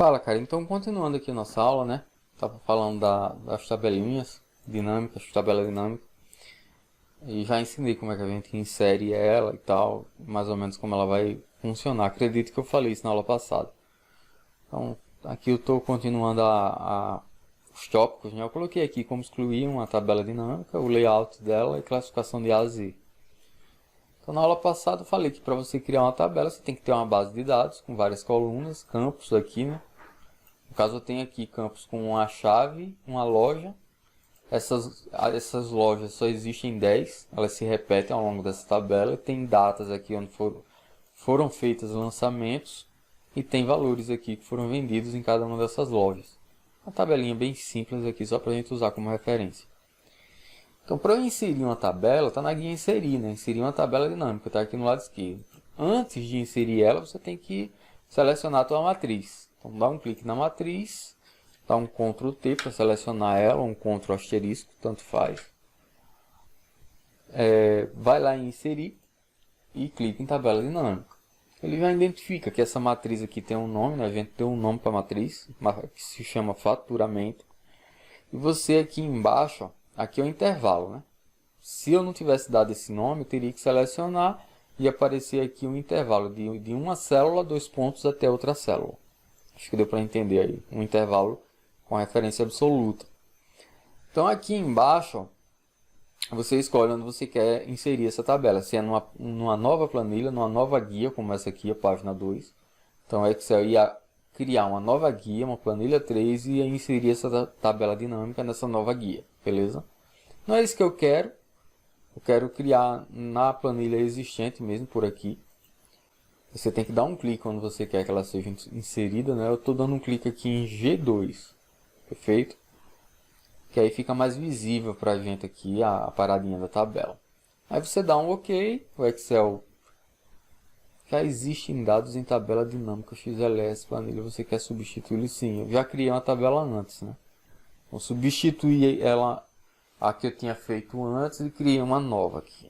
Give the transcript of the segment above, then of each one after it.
Fala, cara. Então, continuando aqui a nossa aula, né? Tava falando das tabelinhas dinâmicas, tabela dinâmica. E já ensinei como é que a gente insere ela e tal, mais ou menos como ela vai funcionar. Acredito que eu falei isso na aula passada. Então, aqui eu estou continuando os tópicos, né? Eu coloquei aqui como excluir uma tabela dinâmica, o layout dela e classificação de A a Z. Então, na aula passada eu falei que para você criar uma tabela, você tem que ter uma base de dados com várias colunas, campos aqui, né? No caso, eu tenho aqui campos com uma chave, uma loja. Essas lojas só existem 10, elas se repetem ao longo dessa tabela. Tem datas aqui onde foram feitos lançamentos e tem valores aqui que foram vendidos em cada uma dessas lojas. Uma tabelinha bem simples aqui, só para a gente usar como referência. Então, para eu inserir uma tabela, está na guia inserir, né? Inserir uma tabela dinâmica, está aqui no lado esquerdo. Antes de inserir ela, você tem que selecionar a tua matriz. Então, dá um clique na matriz, dá um Ctrl T para selecionar ela, um Ctrl asterisco, tanto faz. Vai lá em inserir e clica em tabela dinâmica. Ele já identifica que essa matriz aqui tem um nome, né? A gente tem um nome para a matriz, que se chama faturamento. E você aqui embaixo, ó, aqui é o intervalo, né? Se eu não tivesse dado esse nome, eu teria que selecionar e aparecer aqui um intervalo de uma célula, 2 pontos até outra célula. Acho que deu para entender aí, um intervalo com referência absoluta. Então aqui embaixo, ó, você escolhe onde você quer inserir essa tabela. Se é numa nova planilha, numa nova guia, como essa aqui, a página 2. Então o Excel ia criar uma nova guia, uma planilha 3, e ia inserir essa tabela dinâmica nessa nova guia, beleza? Não é isso que eu quero. Eu quero criar na planilha existente mesmo, por aqui. Você tem que dar um clique quando você quer que ela seja inserida, né? Eu estou dando um clique aqui em G2, perfeito? Que aí fica mais visível para a gente aqui a paradinha da tabela. Aí você dá um OK, o Excel já existe em dados em tabela dinâmica XLS planilha, você quer substituí-lo? Sim, eu já criei uma tabela antes, né? Vou substituir ela, a que eu tinha feito antes, e criei uma nova aqui.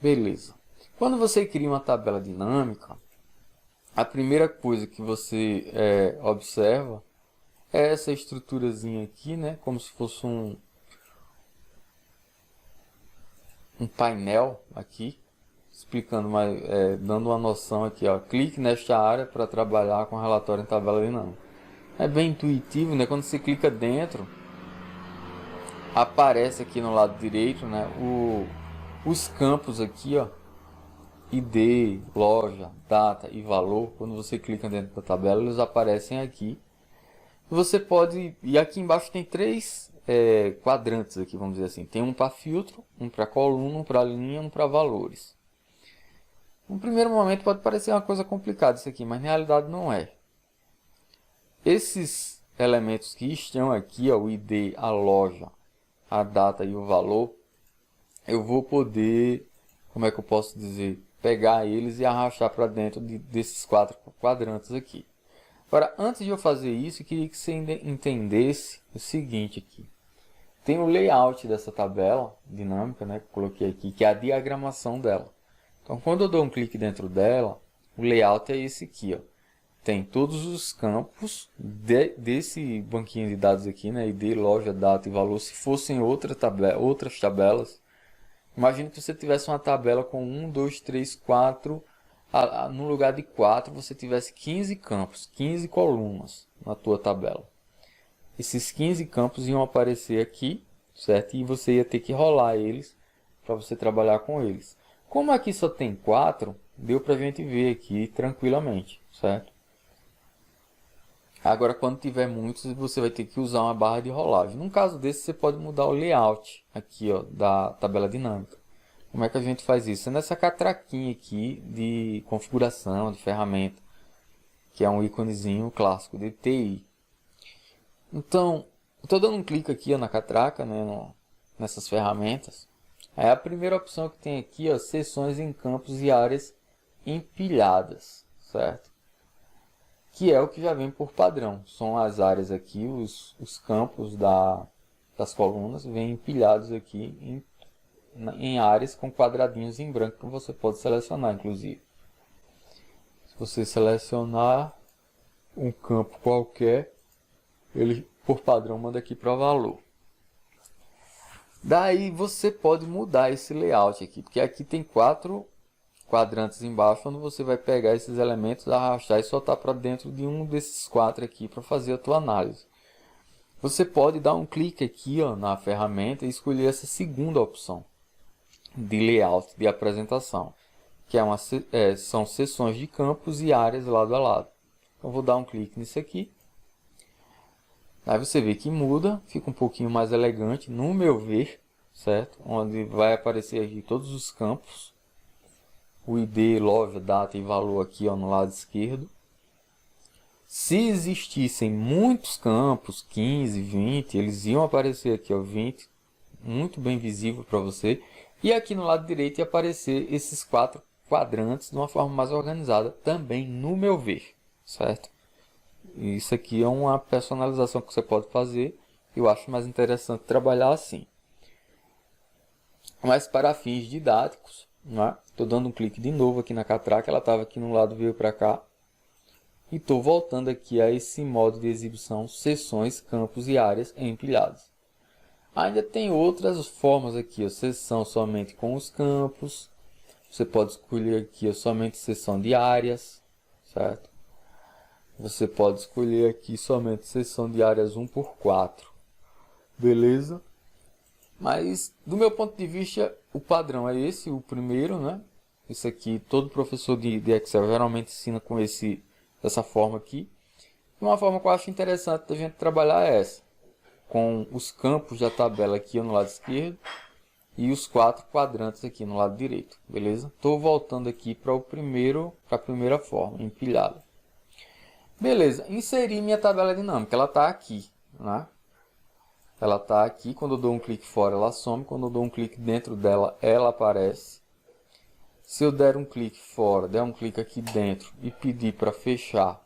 Beleza. Quando você cria uma tabela dinâmica, a primeira coisa que você observa é essa estruturazinha aqui, né? Como se fosse um painel aqui, explicando mais, dando uma noção aqui, ó. Clique nesta área para trabalhar com relatório em tabela dinâmica. É bem intuitivo, né? Quando você clica dentro, aparece aqui no lado direito, né? Os campos aqui, ó. ID, loja, data e valor. Quando você clica dentro da tabela, eles aparecem aqui. Você pode... E aqui embaixo tem 3 quadrantes aqui, vamos dizer assim. Tem um para filtro, um para coluna, um para linha, um para valores. No primeiro momento pode parecer uma coisa complicada isso aqui, mas na realidade não é. Esses elementos que estão aqui, ó, o ID, a loja, a data e o valor, eu vou poder, como é que eu posso dizer, pegar eles e arrastar para dentro desses 4 quadrantes aqui. Agora, antes de eu fazer isso, eu queria que você entendesse o seguinte aqui. Tem o layout dessa tabela dinâmica, né, que eu coloquei aqui, que é a diagramação dela. Então, quando eu dou um clique dentro dela, o layout é esse aqui, ó. Tem todos os campos desse banquinho de dados aqui, né, ID, loja, data e valor. Se fossem outras tabelas, imagine que você tivesse uma tabela com 1, 2, 3, 4... no lugar de 4, você tivesse 15 campos, 15 colunas na tua tabela. Esses 15 campos iam aparecer aqui, certo? E você ia ter que rolar eles para você trabalhar com eles. Como aqui só tem 4, deu para a gente ver aqui tranquilamente, certo? Agora, quando tiver muitos, você vai ter que usar uma barra de rolagem. Num caso desse, você pode mudar o layout aqui, ó, da tabela dinâmica. Como é que a gente faz isso? É nessa catraquinha aqui de configuração, de ferramenta, que é um íconezinho clássico de TI. Então, eu estou dando um clique aqui, ó, na catraca, né, nessas ferramentas. Aí a primeira opção que tem aqui, ó, seções em campos e áreas empilhadas, certo? Que é o que já vem por padrão. São as áreas aqui, os campos das colunas vêm empilhados aqui em áreas com quadradinhos em branco que você pode selecionar, inclusive. Se você selecionar, um campo qualquer, ele por padrão manda aqui para valor. Daí você pode mudar esse layout aqui, porque aqui tem 4 quadrantes embaixo, onde você vai pegar esses elementos, arrastar e soltar para dentro de um desses 4 aqui para fazer a tua análise. Você pode dar um clique aqui, ó, na ferramenta e escolher essa segunda opção de layout de apresentação, que são seções de campos e áreas lado a lado. Então vou dar um clique nisso aqui. Aí você vê que muda, fica um pouquinho mais elegante, no meu ver, certo? Onde vai aparecer aqui todos os campos. O ID, loja, data e valor aqui, ó, no lado esquerdo. Se existissem muitos campos, 15, 20, eles iam aparecer aqui, ó, 20, muito bem visível para você. E aqui no lado direito ia aparecer esses 4 quadrantes de uma forma mais organizada, também no meu ver, certo? Isso aqui é uma personalização que você pode fazer. Eu acho mais interessante trabalhar assim. Mas para fins didáticos, né? Estou dando um clique de novo aqui na catraca. Ela estava aqui no lado, veio para cá. E estou voltando aqui a esse modo de exibição, seções, campos e áreas empilhadas. Ainda tem outras formas aqui, ó, seção somente com os campos. Você pode escolher aqui, ó, somente seção de áreas, certo? Você pode escolher aqui somente seção de áreas 1x4. Beleza? Mas, do meu ponto de vista, o padrão é esse, o primeiro, né? Esse aqui, todo professor de Excel geralmente ensina com dessa forma aqui. E uma forma que eu acho interessante da gente trabalhar é essa. Com os campos da tabela aqui no lado esquerdo. E os 4 quadrantes aqui no lado direito. Beleza? Estou voltando aqui para a primeira forma, empilhada. Beleza, inseri minha tabela dinâmica, ela está aqui, né? Ela está aqui, quando eu dou um clique fora ela some, quando eu dou um clique dentro dela, ela aparece. Se eu der um clique fora, der um clique aqui dentro e pedir para fechar,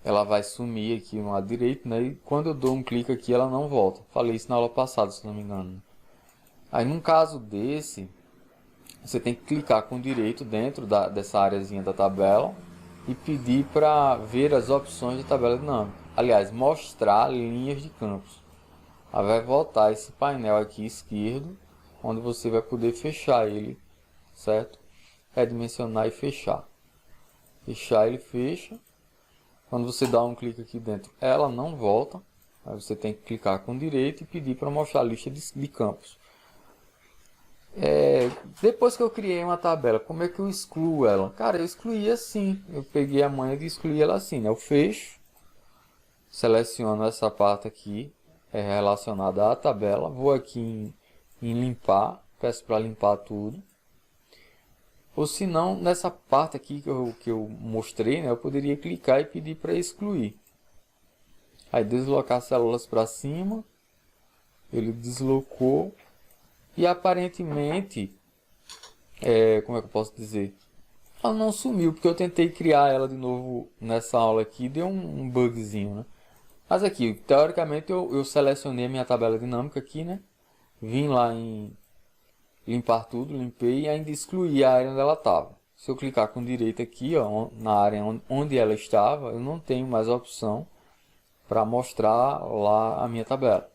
ela vai sumir aqui no lado direito, né? E quando eu dou um clique aqui, ela não volta. Falei isso na aula passada, se não me engano. Aí, num caso desse, você tem que clicar com o direito dentro dessa areazinha da tabela e pedir para ver as opções de tabela dinâmica. Aliás, mostrar linhas de campos. Aí vai voltar esse painel aqui esquerdo, onde você vai poder fechar ele, certo? Redimensionar e fechar. Fechar ele fecha. Quando você dá um clique aqui dentro, ela não volta. Aí você tem que clicar com o direito e pedir para mostrar a lista de campos. Depois que eu criei uma tabela, como é que eu excluo ela? Cara, eu excluí assim. Eu peguei a manha de excluir ela assim, né? Eu fecho, seleciono essa parte aqui, relacionada à tabela. Vou aqui em limpar, peço para limpar tudo. Ou se não, nessa parte aqui que eu mostrei, né? Eu poderia clicar e pedir para excluir. Aí deslocar as células para cima. Ele deslocou. E aparentemente, como é que eu posso dizer? Ela não sumiu, porque eu tentei criar ela de novo nessa aula aqui e deu um bugzinho, né? Mas aqui, teoricamente, eu selecionei a minha tabela dinâmica aqui, né? Vim lá em limpar tudo, limpei e ainda excluí a área onde ela estava. Se eu clicar com direito aqui, ó, na área onde ela estava, eu não tenho mais a opção para mostrar lá a minha tabela.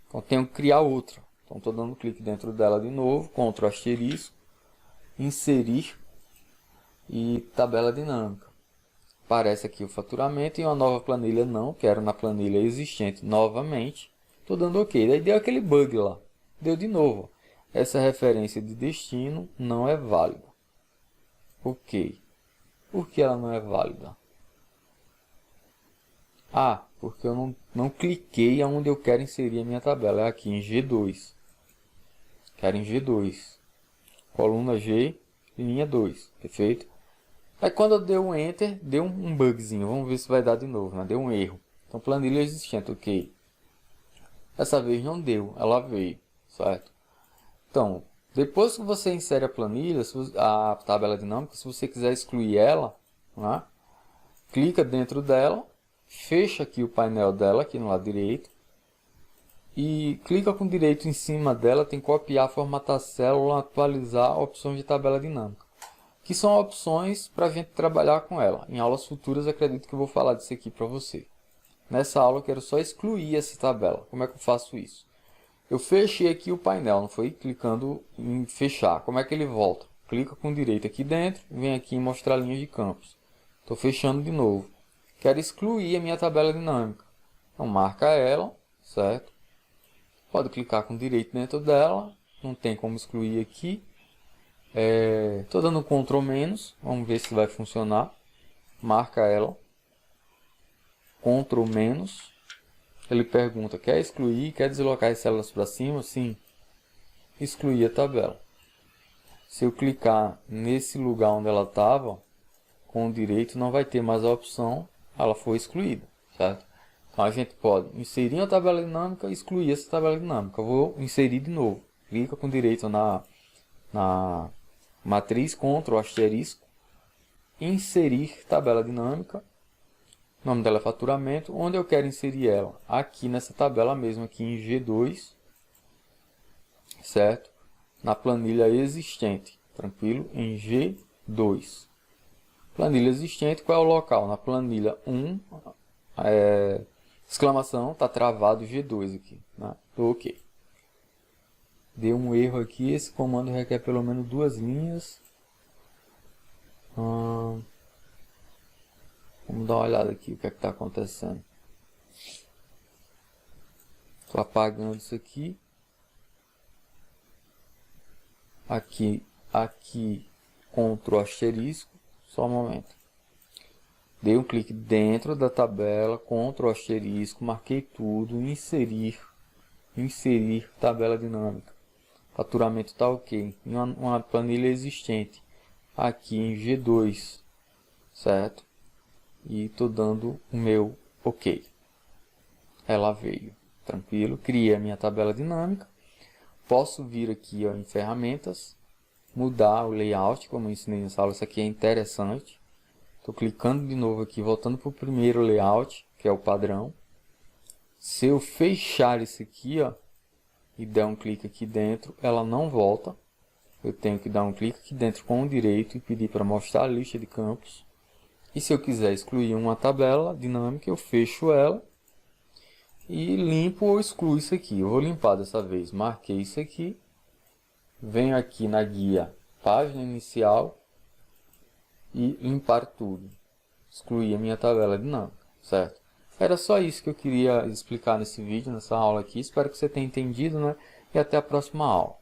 Então, tenho que criar outra. Então, estou dando clique dentro dela de novo, Ctrl asterisco, inserir e tabela dinâmica. Aparece aqui o faturamento e uma nova planilha não, quero na planilha existente novamente. Estou dando OK. Daí deu aquele bug lá. Deu de novo. Essa referência de destino não é válida. OK. Por que ela não é válida? Porque eu não cliquei onde eu quero inserir a minha tabela. É aqui em G2. Quero em G2. Coluna G, linha 2. Perfeito? Aí quando eu dei um Enter, deu um bugzinho. Vamos ver se vai dar de novo, né? Deu um erro. Então, planilha existente, OK. Dessa vez não deu, ela veio, certo? Então, depois que você insere a planilha, a tabela dinâmica, se você quiser excluir ela, né? Clica dentro dela, fecha aqui o painel dela, aqui no lado direito, e clica com direito em cima dela, tem copiar, formatar célula, atualizar opções de tabela dinâmica. O que são opções para a gente trabalhar com ela. Em aulas futuras acredito que eu vou falar disso aqui para você. Nessa aula eu quero só excluir essa tabela. Como é que eu faço isso? Eu fechei aqui o painel, não foi? Clicando em fechar. Como é que ele volta? Clica com direito aqui dentro, vem aqui em mostrar linhas de campos. Estou fechando de novo. Quero excluir a minha tabela dinâmica. Então marca ela, certo? Pode clicar com direito dentro dela. Não tem como excluir aqui. Estou dando um Ctrl menos. Vamos ver se vai funcionar. Marca ela. Ctrl menos. Ele pergunta, quer excluir, quer deslocar as células para cima? Sim. Excluir a tabela. Se eu clicar nesse lugar onde ela estava, com o direito não vai ter mais a opção, ela foi excluída, certo? Então a gente pode inserir uma tabela dinâmica e excluir essa tabela dinâmica. Eu vou inserir de novo. Clica com direito na matriz, Ctrl asterisco, inserir tabela dinâmica. O nome dela é faturamento. Onde eu quero inserir ela? Aqui nessa tabela mesmo, aqui em G2, certo? Na planilha existente, tranquilo? Em G2. Planilha existente, qual é o local? Na planilha 1, exclamação, está travado G2 aqui, né? Ok. Deu um erro aqui, esse comando requer pelo menos 2 linhas. Vamos dar uma olhada aqui, o que é que está acontecendo. Estou apagando isso aqui. Aqui, Ctrl asterisco, só um momento. Dei um clique dentro da tabela, Ctrl asterisco, marquei tudo, inserir tabela dinâmica. Faturamento está ok. Em uma planilha existente, aqui em G2, certo? E estou dando o meu ok. Ela veio, tranquilo. Criei a minha tabela dinâmica. Posso vir aqui ó, em ferramentas, mudar o layout, como eu ensinei nessa aula. Isso aqui é interessante. Estou clicando de novo aqui, voltando para o primeiro layout, que é o padrão. Se eu fechar isso aqui ó, e der um clique aqui dentro, ela não volta. Eu tenho que dar um clique aqui dentro com o direito e pedir para mostrar a lista de campos. E se eu quiser excluir uma tabela dinâmica, eu fecho ela e limpo ou excluo isso aqui. Eu vou limpar dessa vez. Marquei isso aqui. Venho aqui na guia página inicial e limpar tudo. Excluir a minha tabela dinâmica, certo? Era só isso que eu queria explicar nesse vídeo, nessa aula aqui. Espero que você tenha entendido, né? E até a próxima aula.